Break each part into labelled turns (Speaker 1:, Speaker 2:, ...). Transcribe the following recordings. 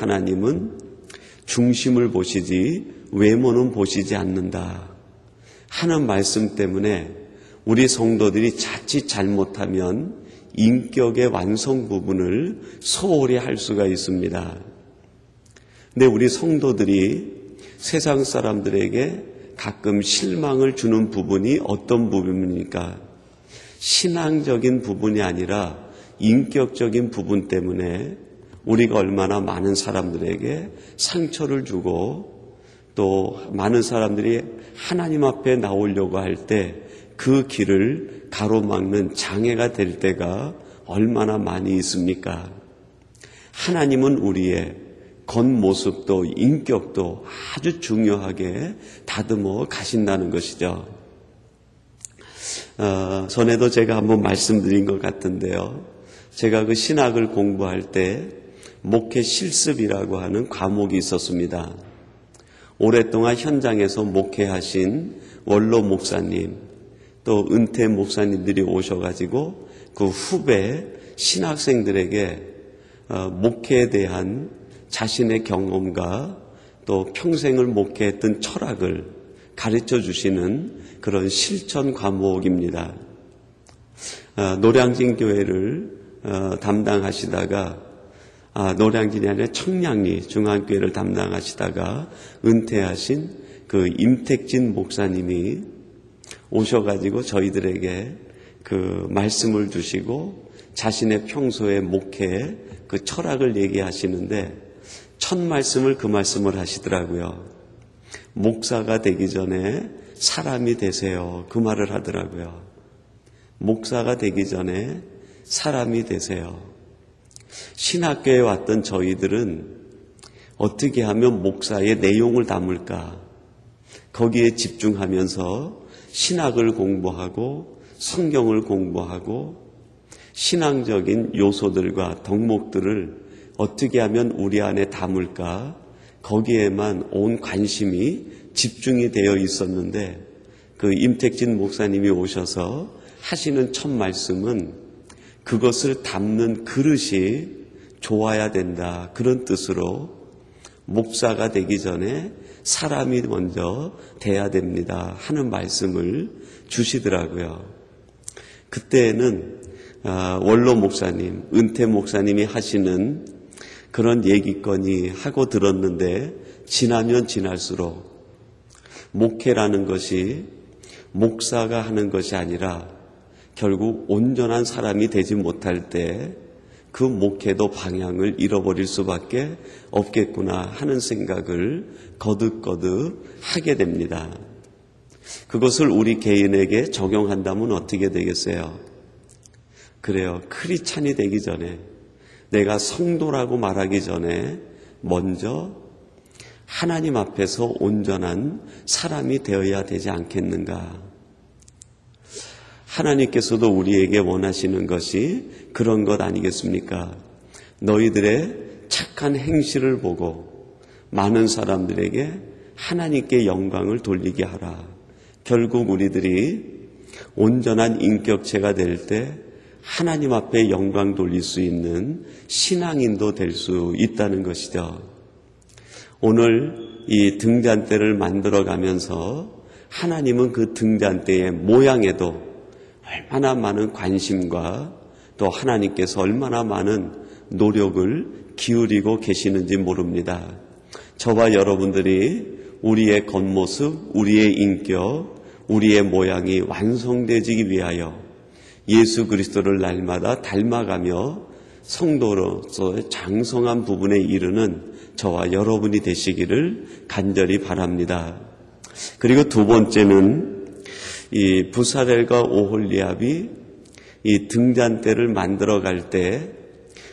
Speaker 1: 하나님은 중심을 보시지 외모는 보시지 않는다 하는 말씀 때문에 우리 성도들이 자칫 잘못하면 인격의 완성 부분을 소홀히 할 수가 있습니다. 근데 우리 성도들이 세상 사람들에게 가끔 실망을 주는 부분이 어떤 부분입니까? 신앙적인 부분이 아니라 인격적인 부분 때문에 우리가 얼마나 많은 사람들에게 상처를 주고 또 많은 사람들이 하나님 앞에 나오려고 할 때 그 길을 가로막는 장애가 될 때가 얼마나 많이 있습니까? 하나님은 우리의 겉모습도 인격도 아주 중요하게 다듬어 가신다는 것이죠. 전에도 제가 한번 말씀드린 것 같은데요. 제가 그 신학을 공부할 때 목회 실습이라고 하는 과목이 있었습니다. 오랫동안 현장에서 목회하신 원로 목사님 또 은퇴 목사님들이 오셔가지고 그 후배 신학생들에게 목회에 대한 자신의 경험과 또 평생을 목회했던 철학을 가르쳐 주시는 그런 실천 과목입니다. 노량진 교회를 담당하시다가 노량진이 아니라 청량리 중앙교회를 담당하시다가 은퇴하신 그 임택진 목사님이 오셔가지고 저희들에게 그 말씀을 주시고 자신의 평소의 목회 그 철학을 얘기하시는데 첫 말씀을 그 말씀을 하시더라고요. 목사가 되기 전에 사람이 되세요. 그 말을 하더라고요. 목사가 되기 전에 사람이 되세요. 신학교에 왔던 저희들은 어떻게 하면 목사의 내용을 담을까? 거기에 집중하면서 신학을 공부하고 성경을 공부하고 신앙적인 요소들과 덕목들을 어떻게 하면 우리 안에 담을까? 거기에만 온 관심이 집중이 되어 있었는데 그 임택진 목사님이 오셔서 하시는 첫 말씀은 그것을 담는 그릇이 좋아야 된다. 그런 뜻으로 목사가 되기 전에 사람이 먼저 돼야 됩니다 하는 말씀을 주시더라고요. 그때는 원로 목사님, 은퇴 목사님이 하시는 그런 얘기거니 하고 들었는데 지나면 지날수록 목회라는 것이 목사가 하는 것이 아니라 결국 온전한 사람이 되지 못할 때 그 목회도 방향을 잃어버릴 수밖에 없겠구나 하는 생각을 거듭거듭 하게 됩니다. 그것을 우리 개인에게 적용한다면 어떻게 되겠어요? 그래요. 크리스찬이 되기 전에 내가 성도라고 말하기 전에 먼저 하나님 앞에서 온전한 사람이 되어야 되지 않겠는가? 하나님께서도 우리에게 원하시는 것이 그런 것 아니겠습니까? 너희들의 착한 행실을 보고 많은 사람들에게 하나님께 영광을 돌리게 하라. 결국 우리들이 온전한 인격체가 될 때 하나님 앞에 영광 돌릴 수 있는 신앙인도 될 수 있다는 것이죠. 오늘 이 등잔대를 만들어가면서 하나님은 그 등잔대의 모양에도 얼마나 많은 관심과 또 하나님께서 얼마나 많은 노력을 기울이고 계시는지 모릅니다. 저와 여러분들이 우리의 겉모습, 우리의 인격, 우리의 모양이 완성되기 위하여 예수 그리스도를 날마다 닮아가며 성도로서의 장성한 부분에 이르는 저와 여러분이 되시기를 간절히 바랍니다. 그리고 두 번째는 이 부사렐과 오홀리압이 이 등잔대를 만들어갈 때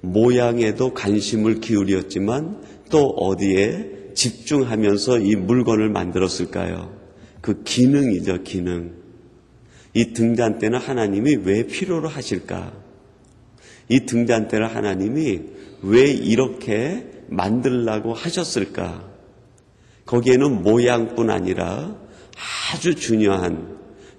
Speaker 1: 모양에도 관심을 기울였지만 또 어디에 집중하면서 이 물건을 만들었을까요? 그 기능이죠, 기능. 이 등잔대는 하나님이 왜 필요로 하실까? 이 등잔대를 하나님이 왜 이렇게 만들라고 하셨을까? 거기에는 모양뿐 아니라 아주 중요한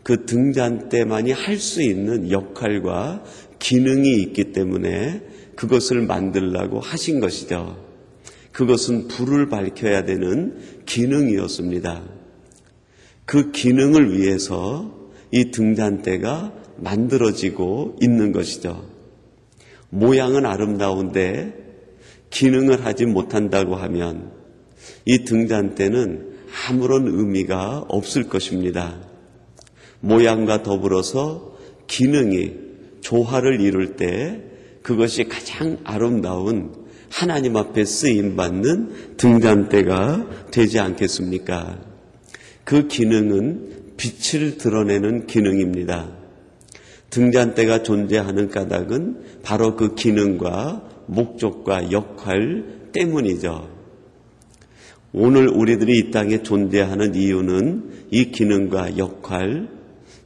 Speaker 1: 그 등잔대만이 할 수 있는 역할과 기능이 있기 때문에 그것을 만들라고 하신 것이죠. 그것은 불을 밝혀야 되는 기능이었습니다. 그 기능을 위해서 이 등잔대가 만들어지고 있는 것이죠. 모양은 아름다운데 기능을 하지 못한다고 하면 이 등잔대는 아무런 의미가 없을 것입니다. 모양과 더불어서 기능이 조화를 이룰 때 그것이 가장 아름다운 하나님 앞에 쓰임받는 등잔대가 되지 않겠습니까? 그 기능은 빛을 드러내는 기능입니다. 등잔대가 존재하는 까닭은 바로 그 기능과 목적과 역할 때문이죠. 오늘 우리들이 이 땅에 존재하는 이유는 이 기능과 역할,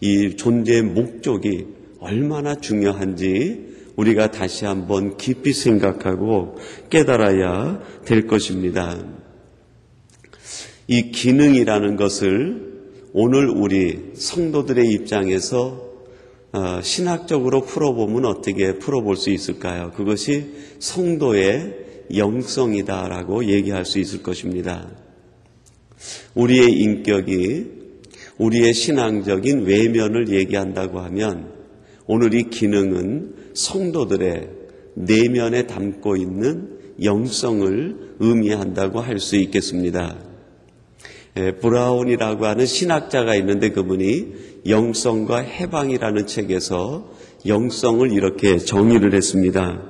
Speaker 1: 이 존재의 목적이 얼마나 중요한지 우리가 다시 한번 깊이 생각하고 깨달아야 될 것입니다. 이 기능이라는 것을 오늘 우리 성도들의 입장에서 신학적으로 풀어보면 어떻게 풀어볼 수 있을까요? 그것이 성도의 영성이다라고 얘기할 수 있을 것입니다. 우리의 인격이 우리의 신앙적인 외면을 얘기한다고 하면 오늘 이 기능은 성도들의 내면에 담고 있는 영성을 의미한다고 할 수 있겠습니다. 브라운이라고 하는 신학자가 있는데 그분이 영성과 해방이라는 책에서 영성을 이렇게 정의를 했습니다.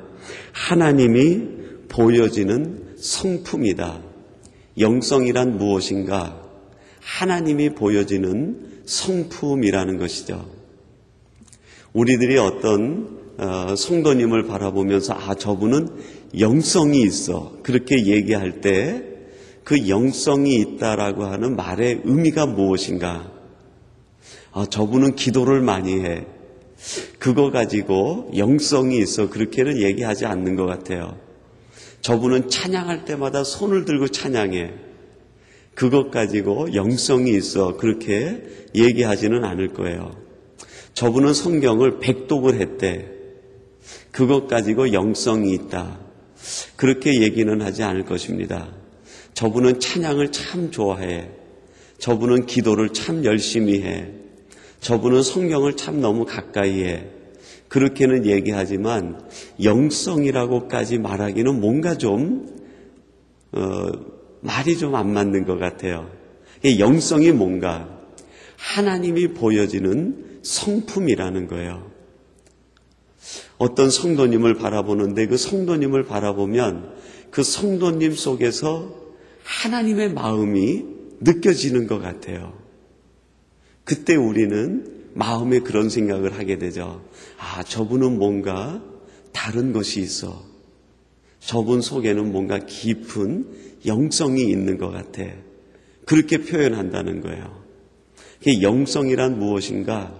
Speaker 1: 하나님이 보여지는 성품이다. 영성이란 무엇인가? 하나님이 보여지는 성품이라는 것이죠. 우리들이 어떤 성도님을 바라보면서 저분은 영성이 있어 그렇게 얘기할 때 그 영성이 있다라고 하는 말의 의미가 무엇인가? 저분은 기도를 많이 해. 그거 가지고 영성이 있어 그렇게는 얘기하지 않는 것 같아요. 저분은 찬양할 때마다 손을 들고 찬양해. 그것 가지고 영성이 있어 그렇게 얘기하지는 않을 거예요. 저분은 성경을 백독을 했대. 그것 가지고 영성이 있다. 그렇게 얘기는 하지 않을 것입니다. 저분은 찬양을 참 좋아해. 저분은 기도를 참 열심히 해. 저분은 성경을 참 너무 가까이 해. 그렇게는 얘기하지만 영성이라고까지 말하기는 뭔가 좀 말이 좀 안 맞는 것 같아요. 영성이 뭔가? 하나님이 보여지는 성품이라는 거예요. 어떤 성도님을 바라보는데 그 성도님을 바라보면 그 성도님 속에서 하나님의 마음이 느껴지는 것 같아요. 그때 우리는 마음에 그런 생각을 하게 되죠. 저분은 뭔가 다른 것이 있어. 저분 속에는 뭔가 깊은 영성이 있는 것 같아. 그렇게 표현한다는 거예요. 영성이란 무엇인가?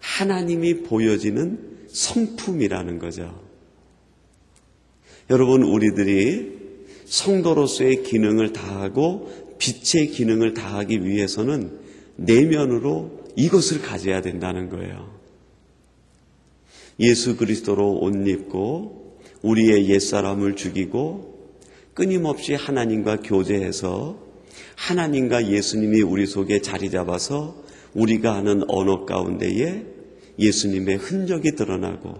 Speaker 1: 하나님이 보여지는 성품이라는 거죠. 여러분, 우리들이 성도로서의 기능을 다하고 빛의 기능을 다하기 위해서는 내면으로 이것을 가져야 된다는 거예요. 예수 그리스도로 옷 입고 우리의 옛사람을 죽이고 끊임없이 하나님과 교제해서 하나님과 예수님이 우리 속에 자리 잡아서 우리가 하는 언어 가운데에 예수님의 흔적이 드러나고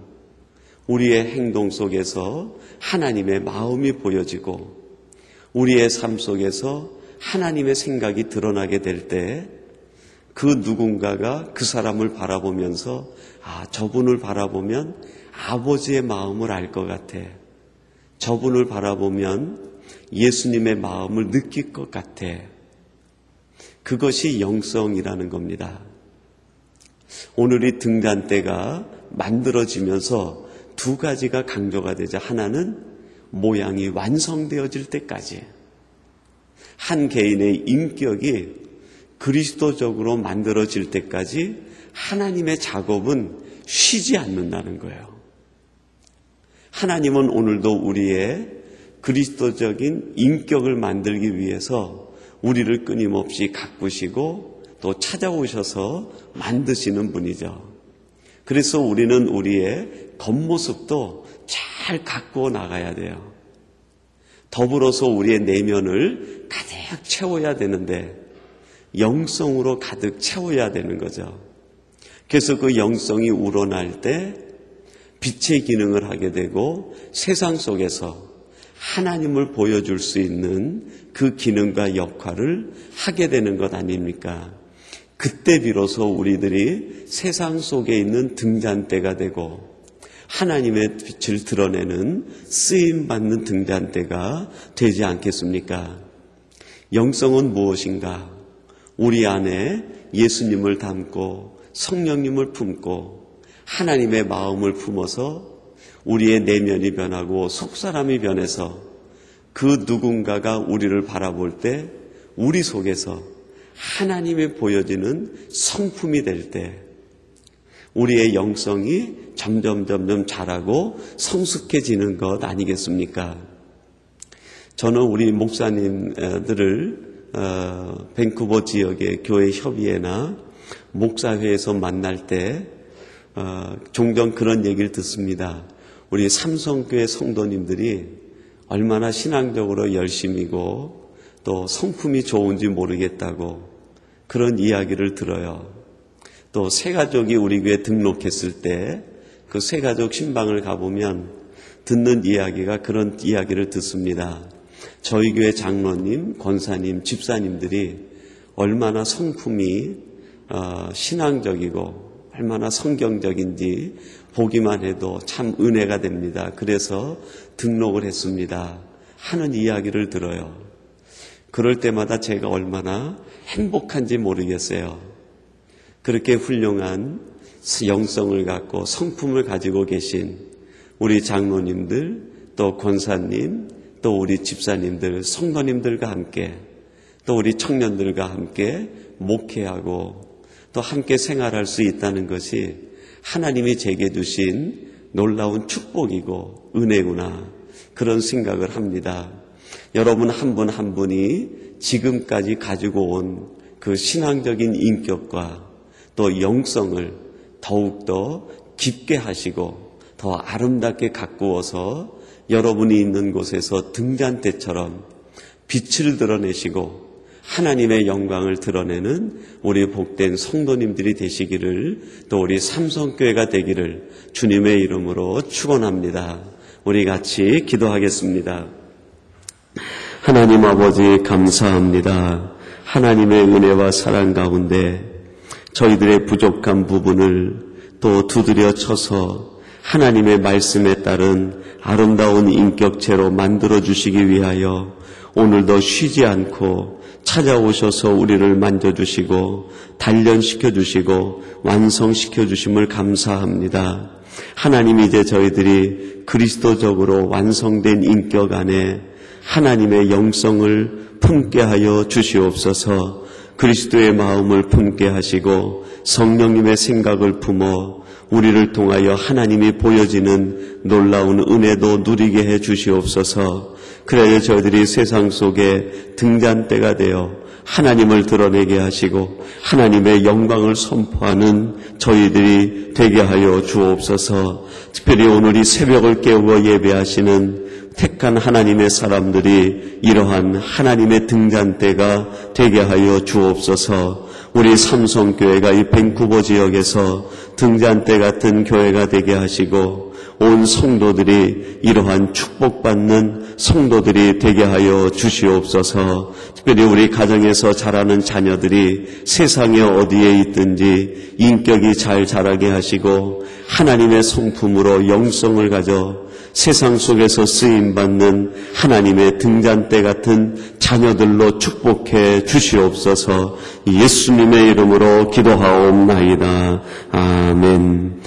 Speaker 1: 우리의 행동 속에서 하나님의 마음이 보여지고 우리의 삶 속에서 하나님의 생각이 드러나게 될 때 그 누군가가 그 사람을 바라보면서 저분을 바라보면 아버지의 마음을 알 것 같아. 저분을 바라보면 예수님의 마음을 느낄 것 같아. 그것이 영성이라는 겁니다. 오늘 이 등잔대가 만들어지면서 두 가지가 강조가 되죠. 하나는 모양이 완성되어질 때까지, 한 개인의 인격이 그리스도적으로 만들어질 때까지 하나님의 작업은 쉬지 않는다는 거예요. 하나님은 오늘도 우리의 그리스도적인 인격을 만들기 위해서 우리를 끊임없이 가꾸시고 또 찾아오셔서 만드시는 분이죠. 그래서 우리는 우리의 겉모습도 잘 가꾸어 나가야 돼요. 더불어서 우리의 내면을 가득 채워야 되는데 영성으로 가득 채워야 되는 거죠. 그래서 그 영성이 우러날 때 빛의 기능을 하게 되고 세상 속에서 하나님을 보여줄 수 있는 그 기능과 역할을 하게 되는 것 아닙니까? 그때 비로소 우리들이 세상 속에 있는 등잔대가 되고 하나님의 빛을 드러내는 쓰임받는 등잔대가 되지 않겠습니까? 영성은 무엇인가? 우리 안에 예수님을 담고 성령님을 품고 하나님의 마음을 품어서 우리의 내면이 변하고 속사람이 변해서 그 누군가가 우리를 바라볼 때 우리 속에서 하나님이 보여지는 성품이 될 때 우리의 영성이 점점 자라고 성숙해지는 것 아니겠습니까? 저는 우리 목사님들을 밴쿠버 지역의 교회 협의회나 목사회에서 만날 때 종종 그런 얘기를 듣습니다. 우리 삼성교회 성도님들이 얼마나 신앙적으로 열심이고 또 성품이 좋은지 모르겠다고 그런 이야기를 들어요. 또 새가족이 우리 교회에 등록했을 때 그 새가족 신방을 가보면 듣는 이야기가 그런 이야기를 듣습니다. 저희 교회 장로님, 권사님, 집사님들이 얼마나 성품이 신앙적이고 얼마나 성경적인지 보기만 해도 참 은혜가 됩니다. 그래서 등록을 했습니다. 하는 이야기를 들어요. 그럴 때마다 제가 얼마나 행복한지 모르겠어요. 그렇게 훌륭한 영성을 갖고 성품을 가지고 계신 우리 장로님들, 또 권사님, 또 우리 집사님들, 성도님들과 함께 또 우리 청년들과 함께 목회하고 또 함께 생활할 수 있다는 것이 하나님이 제게 주신 놀라운 축복이고 은혜구나 그런 생각을 합니다. 여러분 한 분 한 분이 지금까지 가지고 온 그 신앙적인 인격과 또 영성을 더욱더 깊게 하시고 더 아름답게 가꾸어서 여러분이 있는 곳에서 등잔대처럼 빛을 드러내시고 하나님의 영광을 드러내는 우리 복된 성도님들이 되시기를 또 우리 삼성교회가 되기를 주님의 이름으로 축원합니다. 우리 같이 기도하겠습니다. 하나님 아버지 감사합니다. 하나님의 은혜와 사랑 가운데 저희들의 부족한 부분을 또 두드려 쳐서 하나님의 말씀에 따른 아름다운 인격체로 만들어주시기 위하여 오늘도 쉬지 않고 찾아오셔서 우리를 만져주시고 단련시켜주시고 완성시켜주심을 감사합니다. 하나님 이제 저희들이 그리스도적으로 완성된 인격 안에 하나님의 영성을 품게 하여 주시옵소서. 그리스도의 마음을 품게 하시고 성령님의 생각을 품어 우리를 통하여 하나님이 보여지는 놀라운 은혜도 누리게 해 주시옵소서. 그래야 저희들이 세상 속에 등잔대가 되어 하나님을 드러내게 하시고 하나님의 영광을 선포하는 저희들이 되게 하여 주옵소서. 특별히 오늘 이 새벽을 깨우어 예배하시는 택한 하나님의 사람들이 이러한 하나님의 등잔대가 되게 하여 주옵소서. 우리 삼성교회가 이 밴쿠버 지역에서 등잔대 같은 교회가 되게 하시고 온 성도들이 이러한 축복받는 성도들이 되게 하여 주시옵소서. 특별히 우리 가정에서 자라는 자녀들이 세상에 어디에 있든지 인격이 잘 자라게 하시고 하나님의 성품으로 영성을 가져 세상 속에서 쓰임받는 하나님의 등잔대 같은 자녀들로 축복해 주시옵소서. 예수님의 이름으로 기도하옵나이다. 아멘.